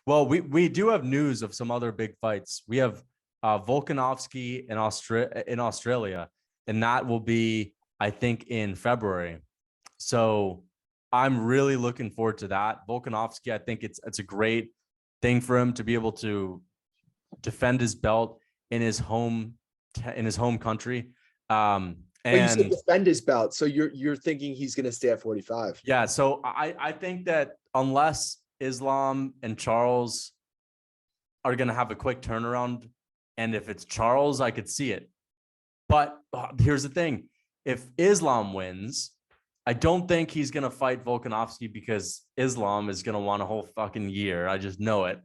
Well, we do have news of some other big fights. We have Volkanovski in Australia, and that will be, I think, in February. So I'm really looking forward to that. Volkanovski, I think it's a great thing for him to be able to defend his belt in his home country. But you said And defend his belt, so you're thinking he's going to stay at 45. yeah, so I think that unless Islam and Charles are going to have a quick turnaround, and if it's Charles, I could see it. But here's the thing: if Islam wins, I don't think he's going to fight Volkanovski because Islam is going to want a whole fucking year. I just know it.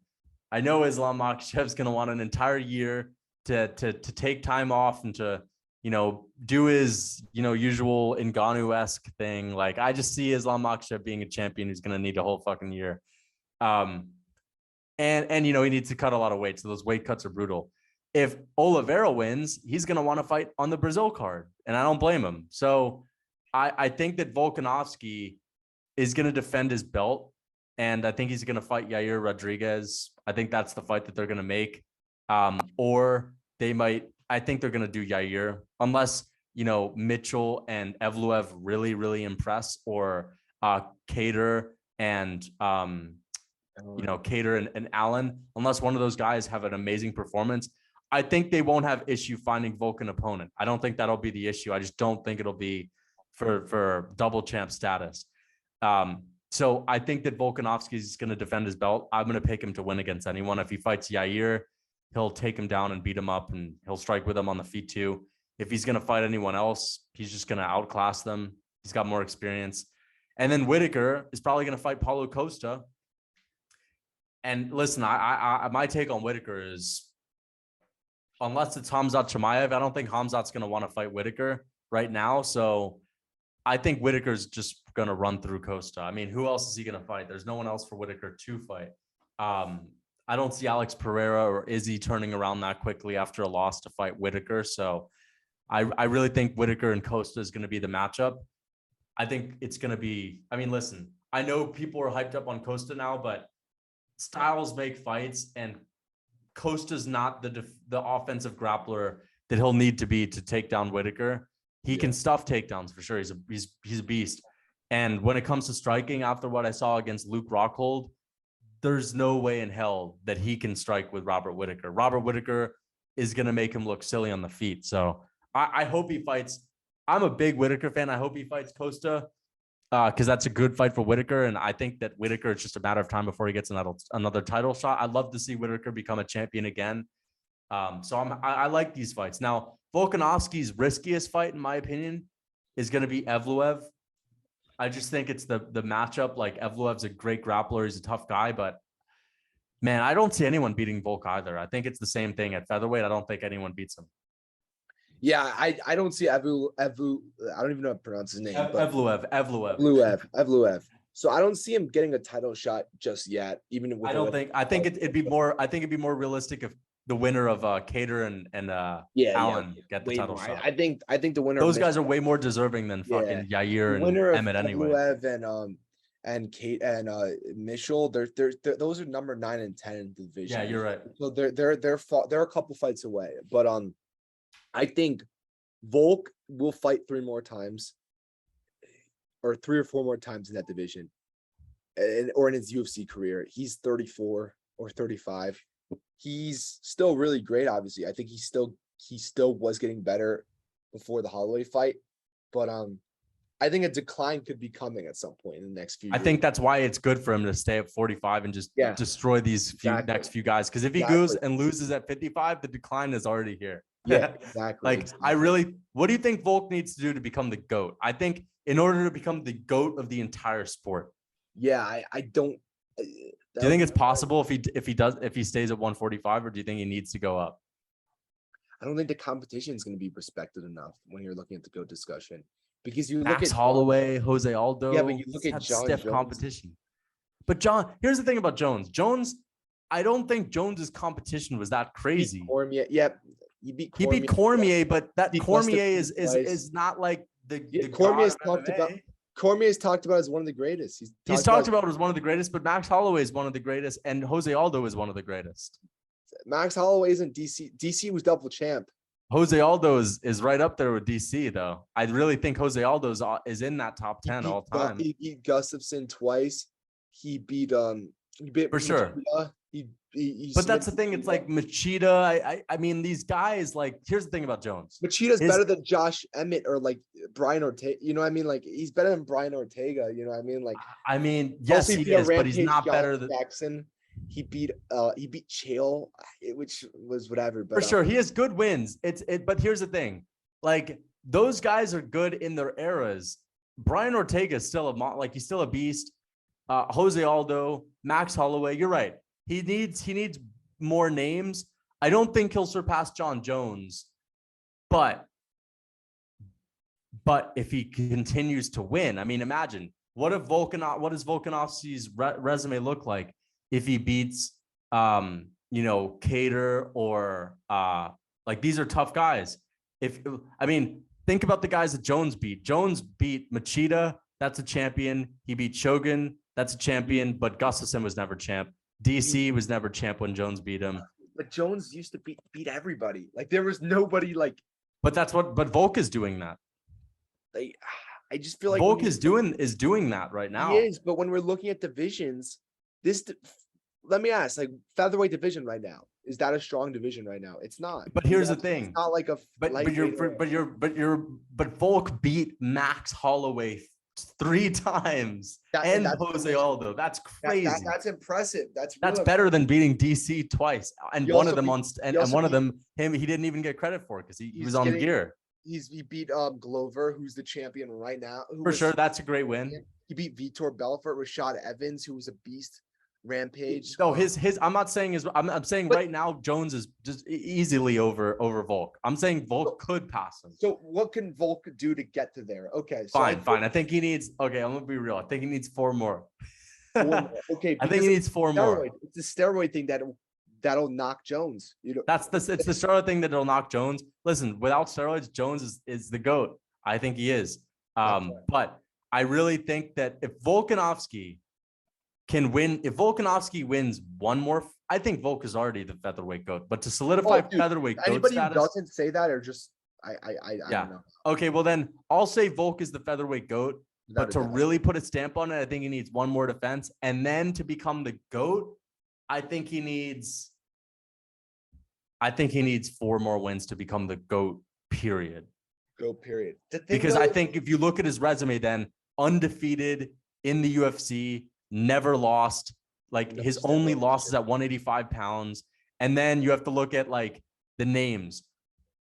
I know Islam Makhachev's going to want an entire year to take time off and to, do his, usual Ngannou-esque thing. Like, I just see Islam Makhachev being a champion who's going to need a whole fucking year. And he needs to cut a lot of weight. So those weight cuts are brutal. If Oliveira wins, he's going to want to fight on the Brazil card. And I don't blame him. So I think that Volkanovski is going to defend his belt. And I think he's going to fight Yair Rodriguez. I think that's the fight that they're going to make. Or they might, I think they're going to do Yair, unless, Mitchell and Evloev really, really impress, or Cater and, Cater and Allen, unless one of those guys have an amazing performance. I think they won't have issue finding Volk an opponent. I don't think that'll be the issue. I just don't think it'll be for double champ status. So I think that Volkanovski is going to defend his belt. I'm going to pick him to win against anyone. If he fights Yair, he'll take him down and beat him up, and he'll strike with him on the feet too. If he's going to fight anyone else, he's just going to outclass them. He's got more experience. And then Whitaker is probably going to fight Paulo Costa. And listen, I my take on Whitaker is, unless it's Khamzat Chimaev, I don't think Khamzat's going to want to fight Whitaker right now. So I think Whitaker's just going to run through Costa. I mean, who else is he going to fight? There's no one else for Whitaker to fight. I don't see Alex Pereira or Izzy turning around that quickly after a loss to fight Whitaker. So I really think Whitaker and Costa is going to be the matchup. I think it's going to be, I mean, listen, I know people are hyped up on Costa now, but styles make fights, and Costa's not the offensive grappler that he'll need to be to take down Whitaker. He can stuff takedowns for sure. He's a beast. And when it comes to striking, after what I saw against Luke Rockhold, there's no way in hell that he can strike with Robert Whitaker. Robert Whitaker is going to make him look silly on the feet. So I hope he fights. I'm a big Whitaker fan. I hope he fights Costa because that's a good fight for Whitaker. And I think that Whitaker, it's just a matter of time before he gets another title shot. I'd love to see Whitaker become a champion again. So I like these fights. Now, Volkanovski's riskiest fight, in my opinion, is going to be Evloev. I just think it's the matchup. Like, Evloev's a great grappler. He's a tough guy, but man, I don't see anyone beating Volk either. I think it's the same thing at featherweight. I don't think anyone beats him. Yeah, I don't see Evu. I don't even know how to pronounce his name. Evloev. So I don't see him getting a title shot just yet. Even with I think it'd be more realistic if the winner of Cater and Allen get the title shot. I think the winner. Those guys are way more deserving than fucking Yair and Emmett anyway. And Kate and Mitchell, those are number 9 and 10 in the division. Yeah, you're right. So they're a couple fights away. But I think Volk will fight 3 more times, or 3 or 4 more times in that division, or in his UFC career. He's 34 or 35. He's still really great. Obviously, I think he still was getting better before the Holloway fight, but I think a decline could be coming at some point in the next few years. I think that's why it's good for him to stay at 45 and just destroy these next few guys. Because if he goes and loses at 55, the decline is already here. Yeah, exactly. What do you think Volk needs to do to become the GOAT? I think in order to become the GOAT of the entire sport. Yeah, I don't. Do you think it's possible if he stays at 145, or do you think he needs to go up? I don't think the competition is going to be respected enough when you're looking at the GOAT discussion. Because you Max look at Holloway, Jose Aldo. Yeah, but you look at John stiff Jones. competition. But John, here's the thing about Jones. I don't think Jones's competition was that crazy. Cormier, yeah, he beat Cormier, but that Cormier is not like the Cormier's talked about. Cormier's talked about as one of the greatest. He's talked about as one of the greatest, but Max Holloway is one of the greatest, and Jose Aldo is one of the greatest. Max Holloway isn't DC. DC was double champ. Jose Aldo is right up there with DC, though. I really think Jose Aldo is in that top 10 all time. He beat Gustafsson twice. He beat for sure. But that's the thing. It's like Machida. I mean, these guys, like, here's the thing about Jones. Machida's better than Josh Emmett or like Brian Ortega. You know what I mean? Like, he's better than Brian Ortega. You know what I mean? Like, yes, he is, but he's not better than Jackson. He beat Chael, which was whatever. But for sure, he has good wins. But here's the thing: like, those guys are good in their eras. Brian Ortega is still he's still a beast. Jose Aldo, Max Holloway. You're right. He needs more names. I don't think he'll surpass John Jones, but if he continues to win, I mean, imagine what does Volkanovski's resume look like if he beats, Cater or like, these are tough guys. Think about the guys that Jones beat. Jones beat Machida. That's a champion. He beat Shogun. That's a champion. But Gustafsson was never champ. DC was never champ when Jones beat him. But Jones used to beat everybody. Like, there was nobody like. But Volk is doing that. I just feel like Volk is doing that right now. He is, but when we're looking at divisions, let me ask, like, featherweight division right now, is that a strong division right now? It's not. But here's the thing. It's not like a. But Volk beat Max Holloway 3 times and Jose Aldo. That's crazy. That's impressive. That's better than beating DC twice. And one of them he didn't even get credit for because he was on gear. He beat Glover, who's the champion right now. For sure, that's a great win. He beat Vitor Belfort, Rashad Evans, who was a beast. Rampage. No, I'm not saying I'm saying right now Jones is just easily over Volk. I'm saying Volk could pass him. So what can Volk do to get to there? Okay, so fine. I think he needs. Okay, I'm gonna be real. I think he needs 4 more. Okay, I think he needs 4 more. It's a steroid thing that'll knock Jones. It's the steroid thing that'll knock Jones. Listen, without steroids, Jones is the GOAT. I think he is. But I really think that if Volkanovski can win, if Volkanovski wins one more, I think Volk is already the featherweight GOAT. But to solidify featherweight GOAT anybody status, who doesn't say that or just I don't know. Okay, well then I'll say Volk is the featherweight GOAT. But to really put a stamp on it, I think he needs 1 more defense, and then to become the GOAT, I think he needs 4 more wins to become the GOAT. Period. GOAT. Period. Because I think if you look at his resume, then undefeated in the UFC. Never lost, like his only losses at 185 pounds. And then you have to look at like the names.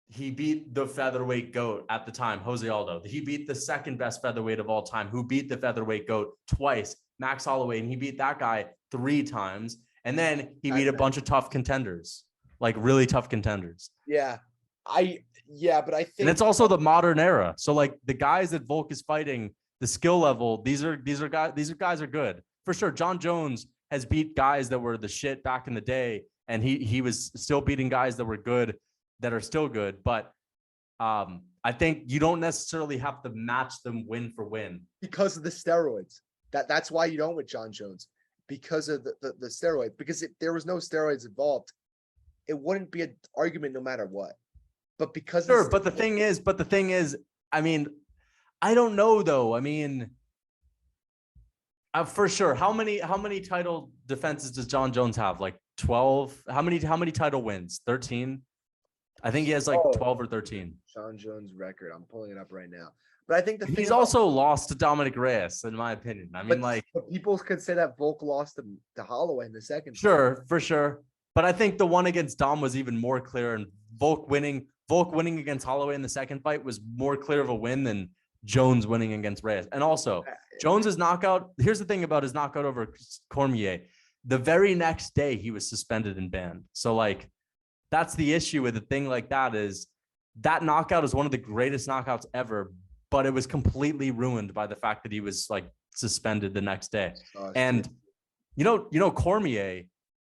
He beat the featherweight GOAT at the time, Jose Aldo. He beat the second best featherweight of all time, who beat the featherweight GOAT twice, Max Holloway, and he beat that guy 3 times. And then he beat a bunch of tough contenders, like really tough contenders. Yeah. But I think, and it's also the modern era. So like the guys that Volk is fighting, the skill level, these guys are good. For sure, John Jones has beat guys that were the shit back in the day, and he was still beating guys that were good, that are still good. But I think you don't necessarily have to match them win for win because of the steroids. That's why you don't with John Jones, because of the steroids. Because if there was no steroids involved, it wouldn't be an argument no matter what. But because but the thing is, I mean, I don't know though. I mean. For sure. How many title defenses does John Jones have? Like 12? How many title wins? 13? I think he has like 12 or 13. John Jones record. I'm pulling it up right now. But I think he's also lost to Dominic Reyes, in my opinion. I mean, but people could say that Volk lost to Holloway in the second. Sure, for sure. But I think the one against Dom was even more clear, and Volk winning against Holloway in the second fight was more clear of a win than Jones winning against Reyes. And also Jones's knockout. Here's the thing about his knockout over Cormier. The very next day he was suspended and banned. So like, that's the issue with a thing like that, is that knockout is one of the greatest knockouts ever, but it was completely ruined by the fact that he was like suspended the next day. And you know, Cormier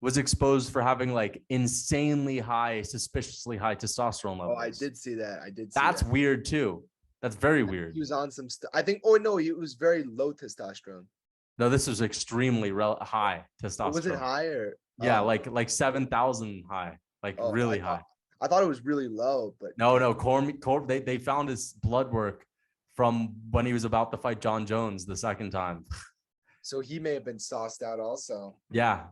was exposed for having like insanely high, suspiciously high testosterone levels. Oh, I did see that. That's weird too. That's very weird. He was on some stuff. I think. Oh no, he was very low testosterone. No, this was extremely high Or was it testosterone. higher? Yeah, like 7,000 high, like Oh, really high. I thought it was really low, but No, they found his blood work from when he was about to fight John Jones the second time. so he may have been sauced out also. Yeah.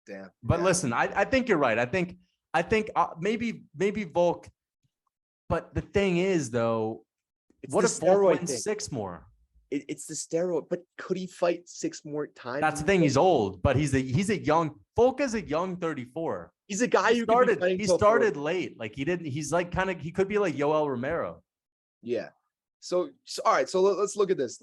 Damn. But yeah. listen, I think you're right. I think maybe Volk. But the thing is, though, It's what the if Volk steroid wins thing. 6 more? It's the steroid, but could he fight 6 more times? That's the thing. He's old, but he's a young Volk is a young 34. He's a guy who He started late. Like he's like he could be like Yoel Romero. Yeah. So all right. So let's look at this.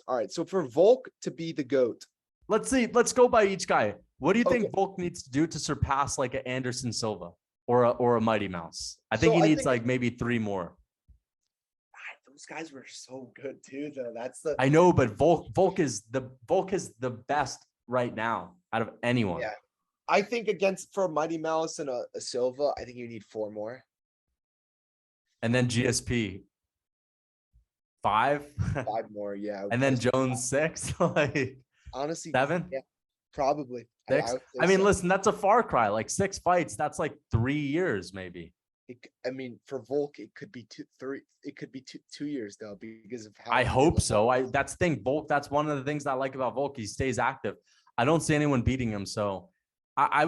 All right. So for Volk to be the GOAT. Let's see. Let's go by each guy. What do you Okay. think Volk needs to do to surpass like an Anderson Silva or a Mighty Mouse? I think he needs like maybe 3 more. Those guys were so good too, though. That's the I know, but Volk is the best right now out of anyone. Yeah. I think for a Mighty Mouse and a Silva, I think you need 4 more. And then GSP 5. 5 more, yeah. And then Jones 6. Like honestly 7. Yeah, probably 6. I mean, listen, that's a far cry. Like 6 fights. That's like 3 years, maybe. I mean, for Volk, it could be 2 years though, because of how I hope so. That's the thing. Volk. That's one of the things I like about Volk. He stays active. I don't see anyone beating him. So I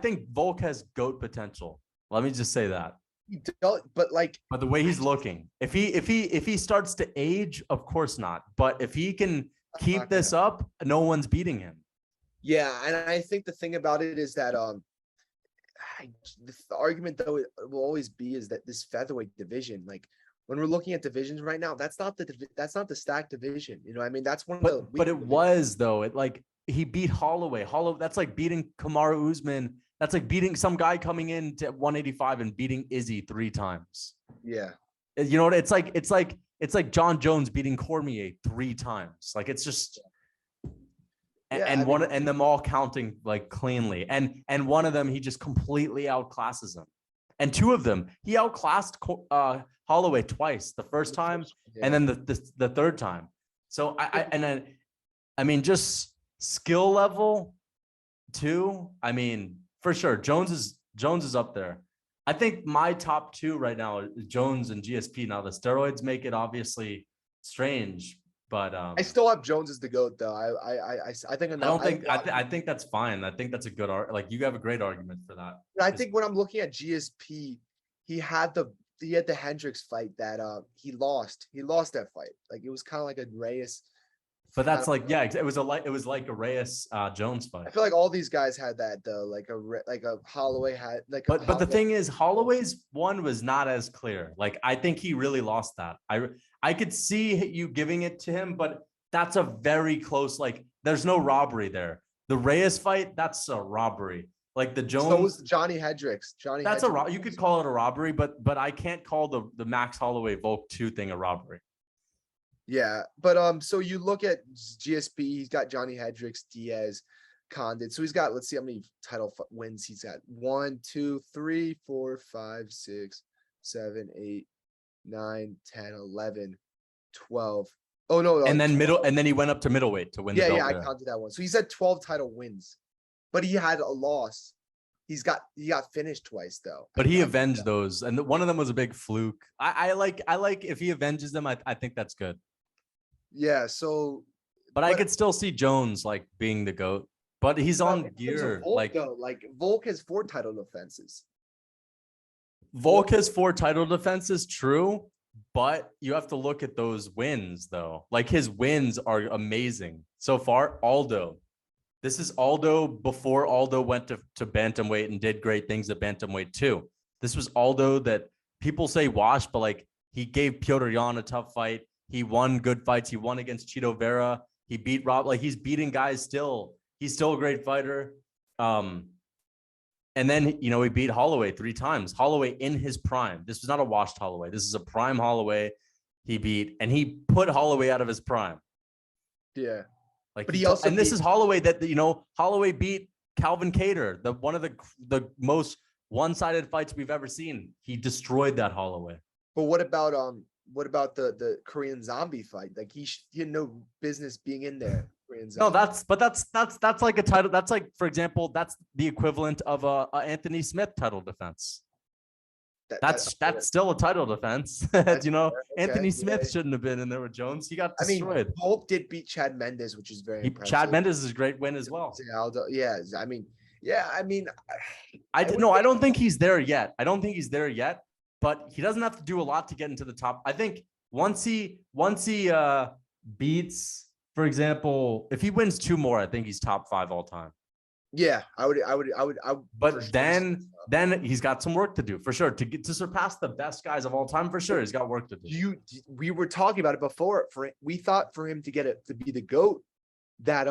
think Volk has GOAT potential. Let me just say that. But the way he's looking, if he starts to age, of course not. But if he can keep this up, no one's beating him. Yeah, and I think the thing about it is that the argument though it will always be is that this featherweight division, like when we're looking at divisions right now, that's not the stacked division. You know, I mean, that's one of the. But it was though. It like he beat Holloway. That's like beating Kamaru Usman. That's like beating some guy coming in to 185 and beating Izzy 3 times. Yeah. You know what? It's like John Jones beating Cormier 3 times. Like it's just. Yeah, and them all counting like cleanly, and one of them he just completely outclasses him, and 2 of them he outclassed Holloway twice, the first time and then the third time. So I mean just skill level too. I mean for sure Jones is up there. I think my top 2 right now are Jones and GSP. Now the steroids make it obviously strange. But I still have Jones as the GOAT though. I think I think that's fine. I think that's a good like you have a great argument for that. I think when I'm looking at GSP, he had the Hendricks fight that he lost. He lost that fight. Like it was kind of like a Reyes. But that's like it was like a Reyes Jones fight. I feel like all these guys had that though. Like a Holloway had like. But the thing is, Holloway's one was not as clear. Like I think he really lost that. I could see you giving it to him, but that's a very close. Like there's no robbery there. The Reyes fight, that's a robbery. Like the Jones. So was Johnny Hendricks. That's you could call it a robbery, but I can't call the Max Holloway Volk 2 thing a robbery. Yeah, but so you look at GSP, he's got Johnny Hendricks, Diaz, Condit. So he's got, let's see how many title wins he's got. 1, 2, 3, 4, 5, 6, 7, 8, 9, 10, 11, 12. Oh no, and then he went up to middleweight to win the belt. Yeah, I counted that one. So he's had 12 title wins, but he had a loss. He got finished twice though. But he avenged those, and one of them was a big fluke. I like if he avenges them, I think that's good. Yeah, so but I could still see Jones like being the GOAT, but he's on gear. Volk, Volk has 4 title defenses. Volk has 4 title defenses, true, but you have to look at those wins though. Like his wins are amazing so far. Aldo, this is Aldo before Aldo went to bantamweight and did great things at bantamweight too. This was Aldo that people say washed, but like he gave Piotr Jan a tough fight. He won good fights. He won against Chito Vera. He beat Rob. Like he's beating guys still. He's still a great fighter. And then, he beat Holloway 3 times. Holloway in his prime. This was not a washed Holloway. This is a prime Holloway he beat. And he put Holloway out of his prime. Yeah. Like, but this is Holloway that, Holloway beat Calvin Kattar, one of the most one-sided fights we've ever seen. He destroyed that Holloway. But what about the Korean Zombie fight? Like he had no business being in there. Korean No, Zombie. that's like a title. That's like, for example, that's the equivalent of a Anthony Smith title defense. That's still a title defense. that's You know, fair. Okay. Anthony Yeah. Smith shouldn't have been in there with Jones. He got I mean, destroyed. Volk did beat Chad Mendes, which is very Chad impressive. Mendes is a great win as well. Aldo, yeah. I mean, yeah. I mean, I would no, I say- don't think he's there yet. I don't think he's there yet, but he doesn't have to do a lot to get into the top. I think once he beats, for example, if he wins 2 more, I think he's top 5 all time. Yeah, I would. For But sure. then he's got some work to do for sure to surpass the best guys of all time for sure. He's got work to do. We were talking about it before. We thought for him to get it to be the GOAT, that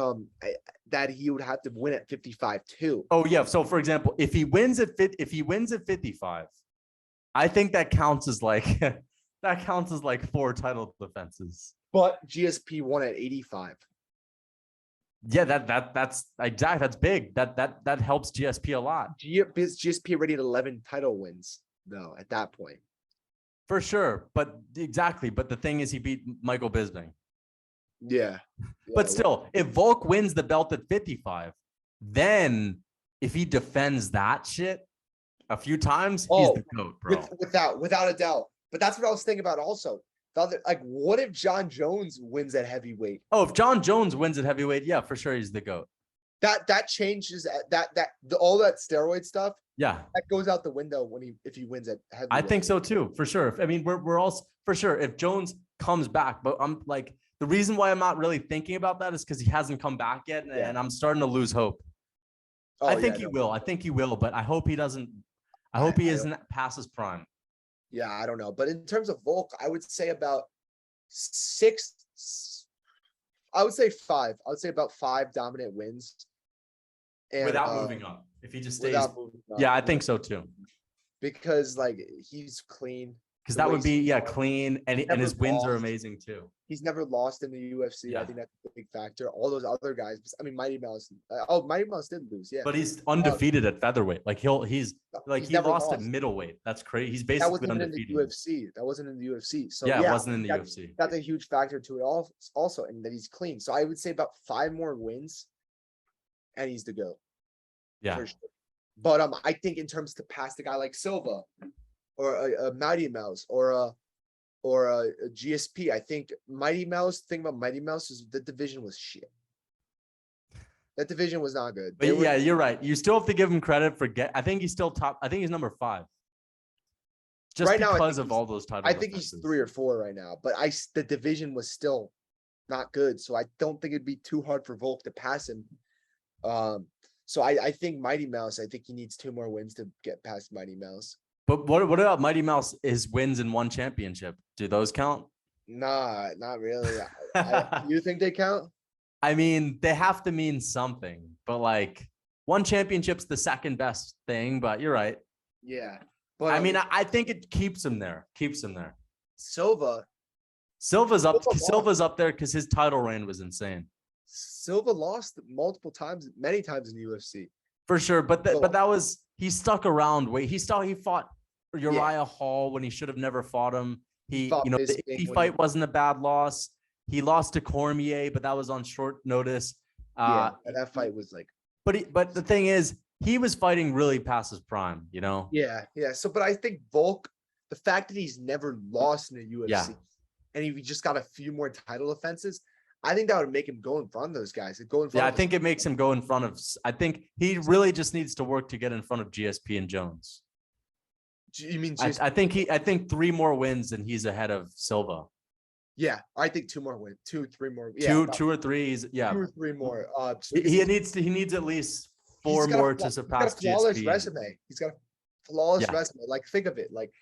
he would have to win at 55 too. Oh yeah. So for example, if he wins at 55, I think that counts as like 4 title defenses. But GSP won at 85. Yeah, that's exactly, that's big. That helps GSP a lot. GSP already had 11 title wins though at that point. For sure. But exactly. But the thing is, he beat Michael Bisping. Yeah. But still, if Volk wins the belt at 55, then if he defends that shit a few times, he's the GOAT, bro. Without a doubt. But that's what I was thinking about also. What if John Jones wins at heavyweight? Oh, if John Jones wins at heavyweight, yeah, for sure he's the GOAT. That changes all that steroid stuff. Yeah, that goes out the window if he wins at heavyweight. I think so too, for sure. I mean, we're all for sure if Jones comes back, but I'm like, the reason why I'm not really thinking about that is because he hasn't come back yet, and I'm starting to lose hope. I think he will. I think he will, but I hope he doesn't. I hope he isn't past his prime. Yeah, I don't know. But in terms of Volk, I would say about 6. I would say 5. I would say about 5 dominant wins. And, without moving up. If he just stays. Yeah, I think so too. Because like he's clean. Because that would be clean, and his wins are amazing too. He's never lost in the UFC. Yeah. I think that's a big factor. All those other guys. I mean, Mighty Mouse. Mighty Mouse did lose. Yeah, but he's undefeated at featherweight. Like he lost at middleweight. That's crazy. He's basically undefeated. That wasn't in the UFC. So yeah, it wasn't in the UFC. That's a huge factor to it also, and that he's clean. So I would say about 5 more wins, and he's the GOAT. Yeah. For sure. But I think in terms to pass the guy like Silva, or a Mighty Mouse, or a GSP, I think Mighty Mouse. Thing about Mighty Mouse is the division was shit. That division was not good. But yeah, you're right. You still have to give him credit for I think he's still top. I think he's number 5. Just right because of all those titles. I think he's 3 or 4 right now. But the division was still not good, so I don't think it'd be too hard for Volk to pass him. So I think Mighty Mouse. I think he needs 2 more wins to get past Mighty Mouse. But what about Mighty Mouse? His wins in 1 championship. Do those count? Nah, not really. You think they count? I mean, they have to mean something. But like 1 championship's the second best thing. But you're right. Yeah. But I mean, I think it keeps him there. Silva's up there because his title reign was insane. Silva lost many times in the UFC. For sure, but that was, he stuck around. He fought Uriah Hall when he should have never fought him. The fight wasn't a bad loss. He lost to Cormier, but that was on short notice. That fight was like. But the thing is, he was fighting really past his prime. Yeah. So, but I think Volk, the fact that he's never lost in the UFC, and he just got a few more title defenses, I think that would make him go in front of those guys. I think it makes him go in front of. I think he really just needs to work to get in front of GSP and Jones. You mean GSP? I think 3 more wins and he's ahead of Silva. Yeah, I think 2 more wins, 2, 3 more. Yeah, 2 or 3. 2 or 3 more. He needs at least 4 more to surpass GSP. He's got a flawless resume. Like, think of it. Like,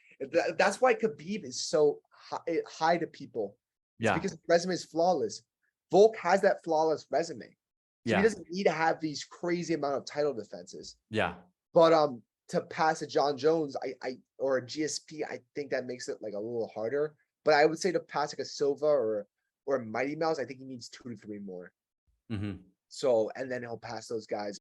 that's why Khabib is so high to people. It's because his resume is flawless. Volk has that flawless resume. So he doesn't need to have these crazy amount of title defenses. Yeah. But to pass a John Jones, or a GSP, I think that makes it like a little harder. But I would say to pass like a Silva or a Mighty Mouse, I think he needs 2 to 3 more. Mm-hmm. So, and then he'll pass those guys.